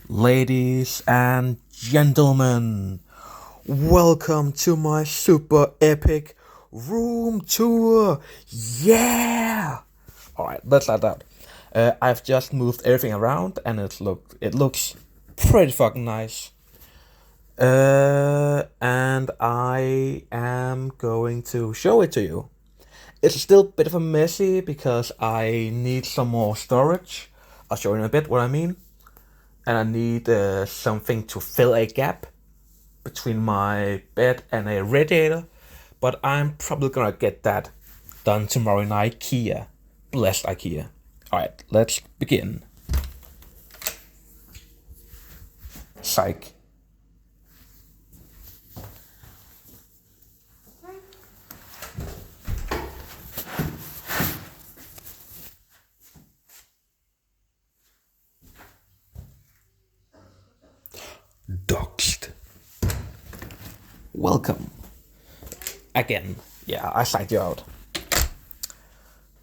Ladies and gentlemen, welcome to my super epic room tour. Yeah! Alright, let's start out. I've just moved everything around and it looks pretty fucking nice. And I am going to show it to you. It's still a bit of a messy because I need some more storage. I'll show you in a bit what I mean. And I need something to fill a gap between my bed and a radiator. But I'm probably gonna get that done tomorrow in IKEA. Blessed IKEA. Alright, let's begin. Psych. Doxed. Welcome. Again. Yeah, I psyched you out.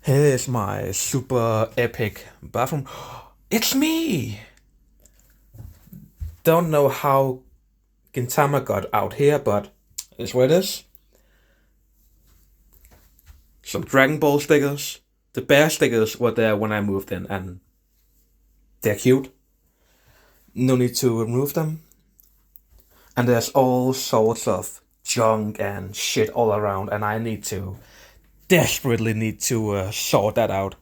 Here's my super epic bathroom. It's me! Don't know how Gintama got out here, but it's where it is. Some Dragon Ball stickers. The bear stickers were there when I moved in, and they're cute. No need to remove them. And there's all sorts of junk and shit all around, and I desperately need to sort that out.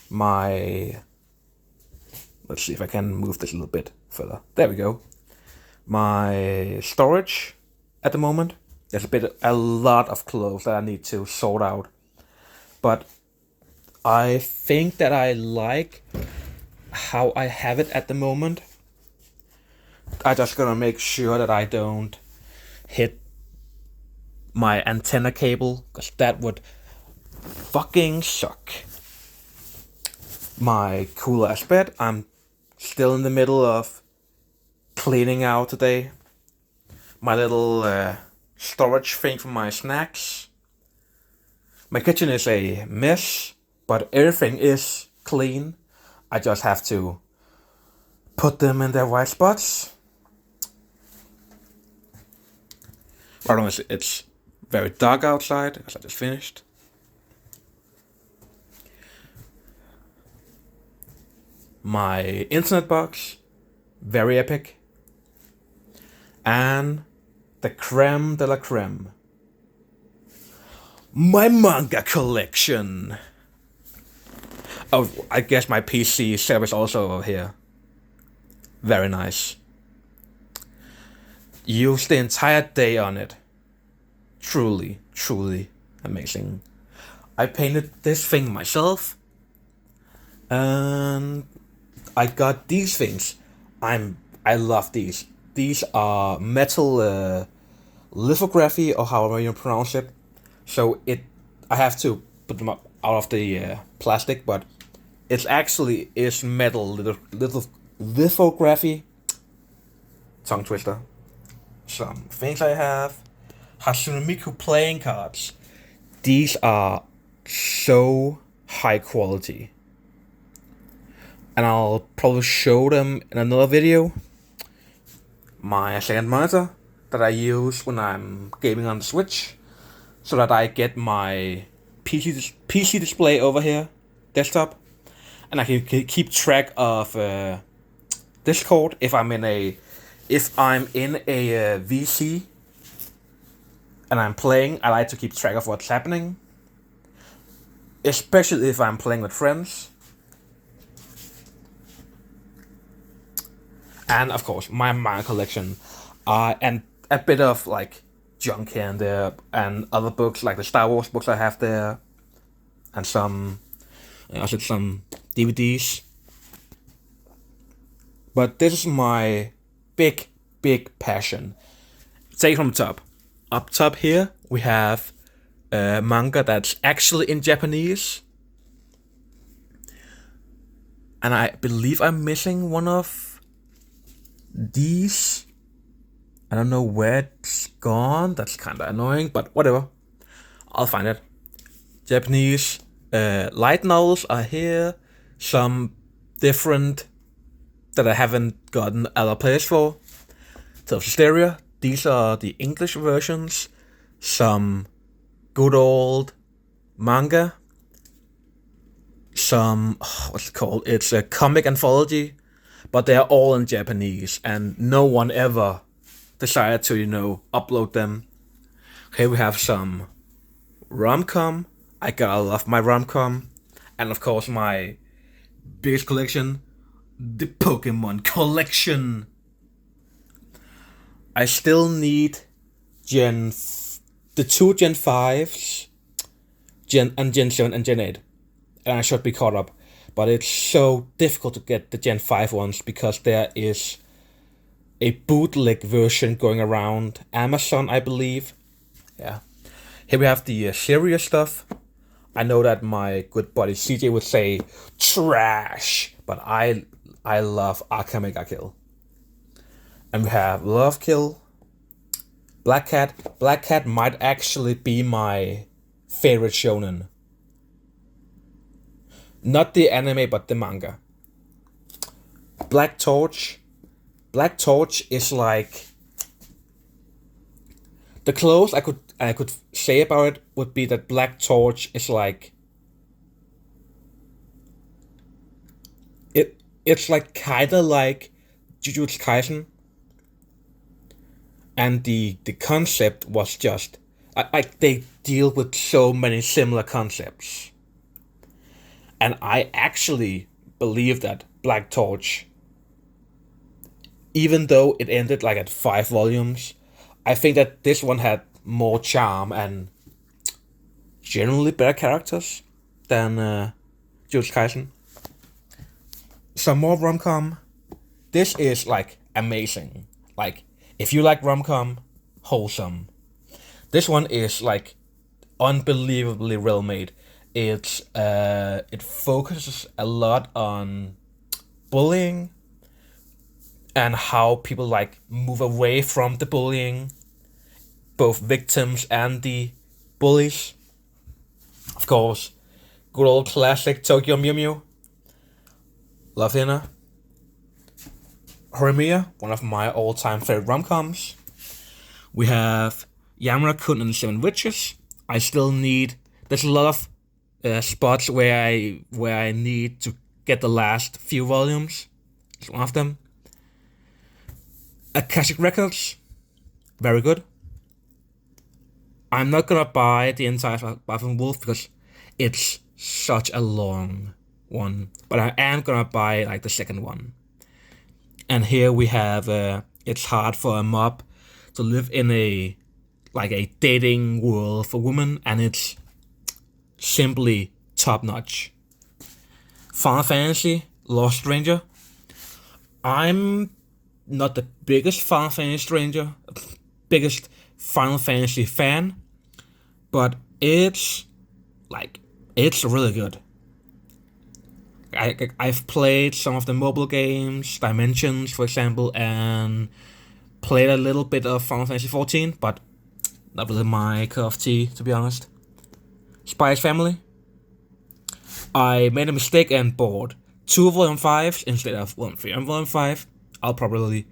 Let's see if I can move this a little bit further. There we go. My storage at the moment. There's a lot of clothes that I need to sort out. But I think that I like how I have it at the moment. I just gonna make sure that I don't hit my antenna cable, because that would fucking suck. My cool ass bed, I'm still in the middle of cleaning out today. My little storage thing for my snacks. My kitchen is a mess, but everything is clean. I just have to put them in their right spots. Pardon, it's very dark outside, because I just finished. My internet box, very epic. And the creme de la creme, my manga collection. Oh, I guess my PC setup is also over here. Very nice. Used the entire day on it. Truly, truly amazing. I painted this thing myself. And I got these things. I love these. These are metal lithography, or however you pronounce it. So I have to put them up out of the plastic, but it actually is metal lithography. Tongue twister. Some things I have. Hatsune Miku playing cards. These are so high quality. And I'll probably show them in another video. My second monitor that I use when I'm gaming on the Switch, so that I get my PC display over here, desktop, and I can keep track of Discord if I'm in a VC and I'm playing. I like to keep track of what's happening, especially if I'm playing with friends. And of course, my manga collection, and a bit of like junk here and there, and other books like the Star Wars books I have there, and some DVDs. But this is my big passion. Take it from the top. Up top here we have manga that's actually in Japanese, and I believe I'm missing one of these. I don't know where it's gone. That's kind of annoying, but whatever. I'll find it. Japanese light novels are here. Some different that I haven't gotten other players for. Tales of Hysteria. These are the English versions. Some good old manga. Some, what's it called? It's a comic anthology, but they're all in Japanese, and no one ever decided to, upload them. Here we have some rom-com. I gotta love my rom-com. And of course my biggest collection, the Pokemon collection. I still need the two Gen 5s, Gen 7 and Gen 8. And I should be caught up. But it's so difficult to get the Gen 5 ones because there is a bootleg version going around Amazon, I believe. Yeah. Here we have the serious stuff. I know that my good buddy CJ would say trash, but I love Akame ga Kill. And we have Love Kill, Black Cat. Black Cat might actually be my favorite shonen. Not the anime, but the manga. Black Torch. Black Torch is like, the close I could say about it would be that Black Torch is like, it's like kinda like Jujutsu Kaisen, and the concept was just like they deal with so many similar concepts, and I actually believe that Black Torch, even though it ended like at 5 volumes, I think that this one had more charm and generally better characters than Jujutsu Kaisen. Some more rom-com. This is like amazing. Like, if you like rom-com, wholesome. This one is like unbelievably well made. It focuses a lot on bullying and how people like move away from the bullying, both victims and the bullies. Of course, good old classic Tokyo Mew Mew. Love Hina. Horimiya, one of my all-time favorite rom-coms. We have Yamura-kun and the Seven Witches. I still need. There's a lot of spots where I need to get the last few volumes. It's one of them. Akashic Records, very good. I'm not gonna buy the entire Baffin Wolf because it's such a long one, but I am gonna buy like the second one. And here we have it's hard for a mob to live in a dating world for women, and it's simply top notch. Final Fantasy Lost Stranger. I'm not the biggest Final Fantasy fan, but it's really good. I've played some of the mobile games, Dimensions, for example, and played a little bit of Final Fantasy 14, but not really my cup of tea, to be honest. Spy's Family. I made a mistake and bought 2 Volume 5s instead of Volume 3 and Volume 5. I'll probably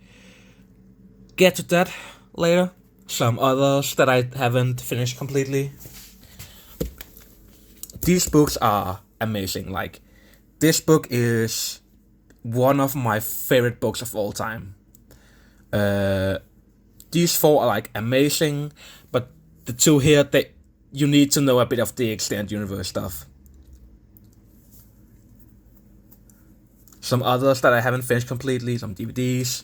get to that later. Some others that I haven't finished completely. These books are amazing. Like, this book is one of my favorite books of all time. These 4 are like amazing, but the 2 here, you need to know a bit of the extended universe stuff. Some others that I haven't finished completely, some DVDs.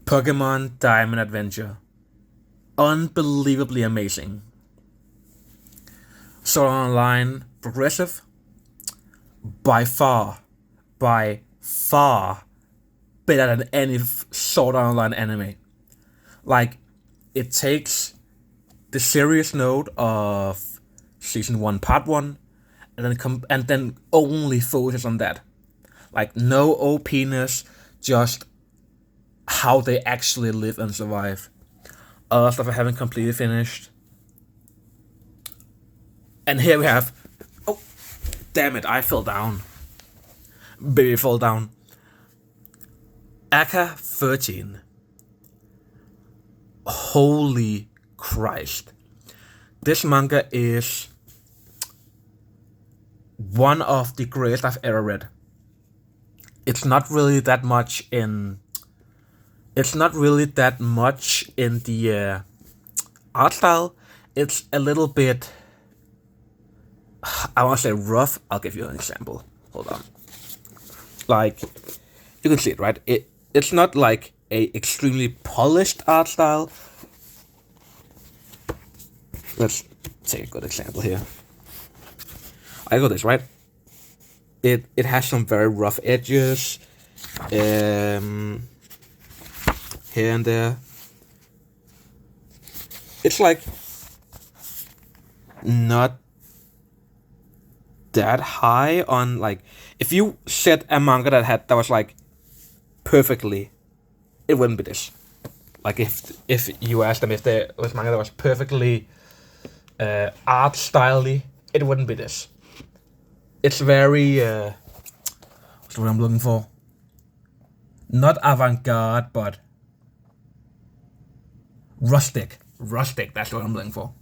Pokemon Diamond Adventure. Unbelievably amazing. Sword Art Online Progressive. By far better than any Sword Art Online anime. Like, it takes the serious note of Season 1 Part 1 and then only focuses on that. Like, no OP-ness, just how they actually live and survive. Other stuff I haven't completely finished. And here we have... Oh, damn it, I fell down. Baby fell down. Aka 13. Holy Christ. This manga is one of the greatest I've ever read. It's not really that much in the art style. It's a little bit, I want to say rough. I'll give you an example. Hold on. Like, you can see it, right? It's not like a extremely polished art style. Let's take a good example here. I got this, right? It has some very rough edges, here and there. It's like not that high on, like, if you said a manga that was like perfectly, it wouldn't be this. Like if you asked them if there was manga that was perfectly art styley, it wouldn't be this. It's very what's the word I'm looking for? Not avant-garde, but rustic. Rustic, that's what I'm looking for.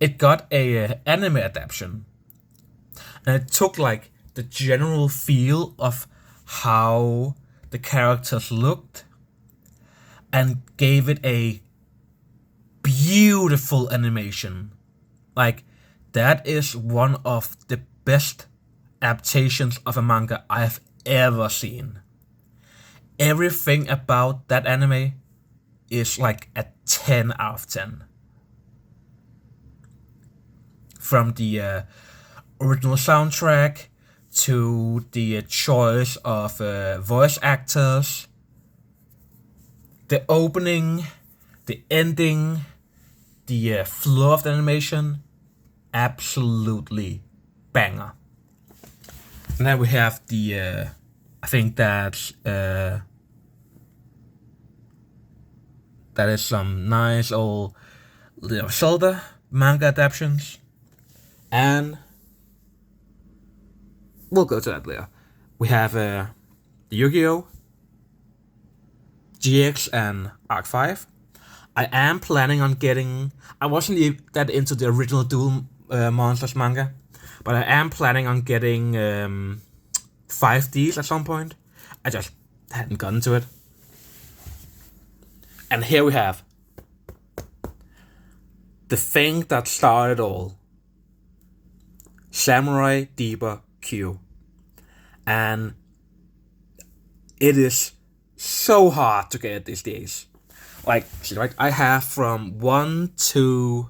It got a anime adaptation, and it took like the general feel of how the characters looked and gave it a beautiful animation. Like, that is one of the best adaptations of a manga I have ever seen. Everything about that anime is like a 10 out of 10. From the original soundtrack to the choice of voice actors, the opening, the ending, the flow of the animation, absolutely banger. And then we have the, I think that is some nice old little Zelda manga adaptations. And we'll go to that later. We have Yu-Gi-Oh!, GX, and Arc 5. I am planning on getting... I wasn't that into the original Duel Monsters manga, but I am planning on getting 5Ds at some point. I just hadn't gotten to it. And here we have the thing that started all. Samurai Deeper Q. And it is so hard to get these days. Like, see, right? I have from 1 to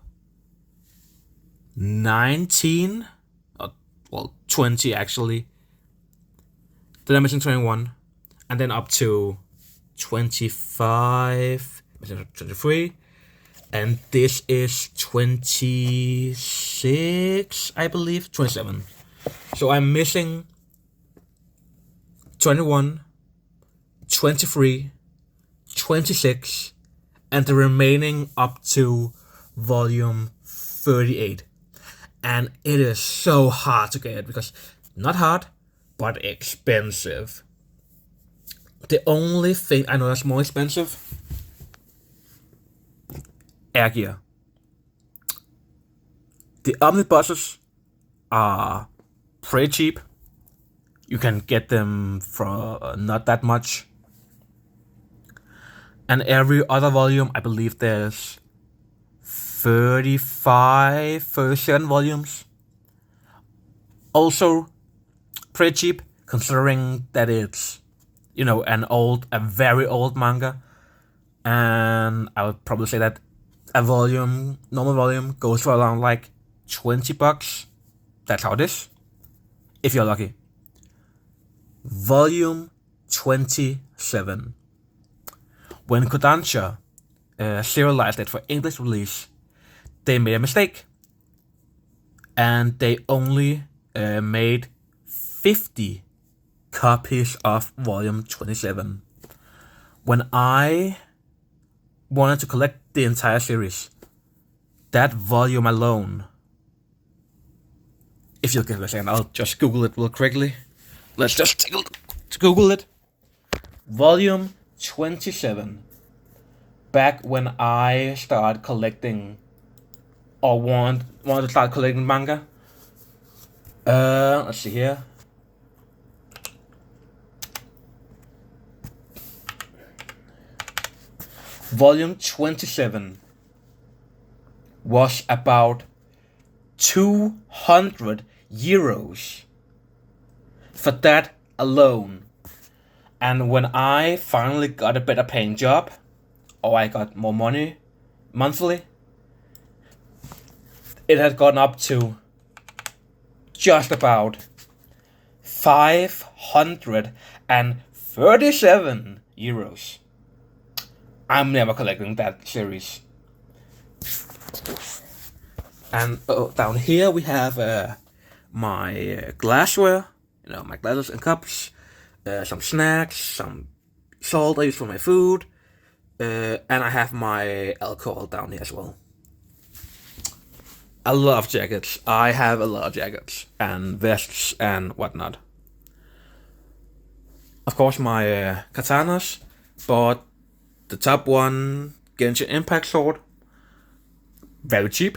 19, well, 20 actually. Then I'm missing 21, and then up to 25, 23, and this is 26, I believe, 27. So I'm missing 21, 23, 26, and the remaining up to volume 38. And it is so hard to get because not hard, but expensive. The only thing I know that's more expensive, Air Gear. The omnibuses are pretty cheap. You can get them for not that much. And every other volume, I believe there's 35, 37 volumes. Also pretty cheap, considering that it's, you know, a very old manga. And I would probably say that a normal volume goes for around like $20. That's how it is, if you're lucky. Volume 27. When Kodansha serialized it for English release, they made a mistake. And they only made 50 copies of volume 27. When I wanted to collect the entire series, that volume alone, if you'll give it a second, I'll just Google it real quickly. Let's just take a look to Google it. Volume 27. Back when I started collecting, or wanted to start collecting manga. Let's see here. Volume 27 was about 200 euros for that alone. And when I finally got a better paying job, or I got more money monthly, it had gone up to just about 537 euros. I'm never collecting that series. And down here we have my glassware, my glasses and cups, some snacks, some salt I use for my food, and I have my alcohol down here as well. I love jackets. I have a lot of jackets and vests and whatnot. Of course, my katanas, but the top one, Genshin Impact sword, very cheap.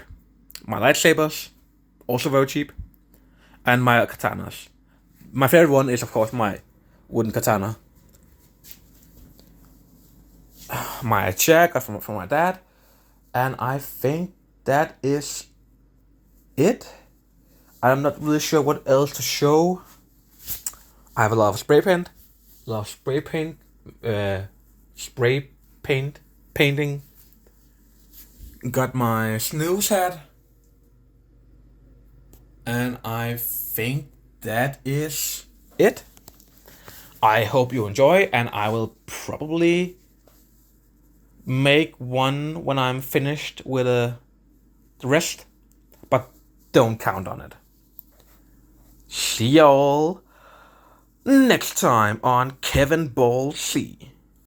My lightsabers, also very cheap. And my katanas. My favorite one is, of course, my wooden katana. My chair got from my dad. And I think that is it. I'm not really sure what else to show. I have a lot of spray paint. Painting. Got my snooze hat. And I think that is it. I hope you enjoy, and I will probably make one when I'm finished with the rest, but don't count on it. See y'all next time on Kevin Ball C.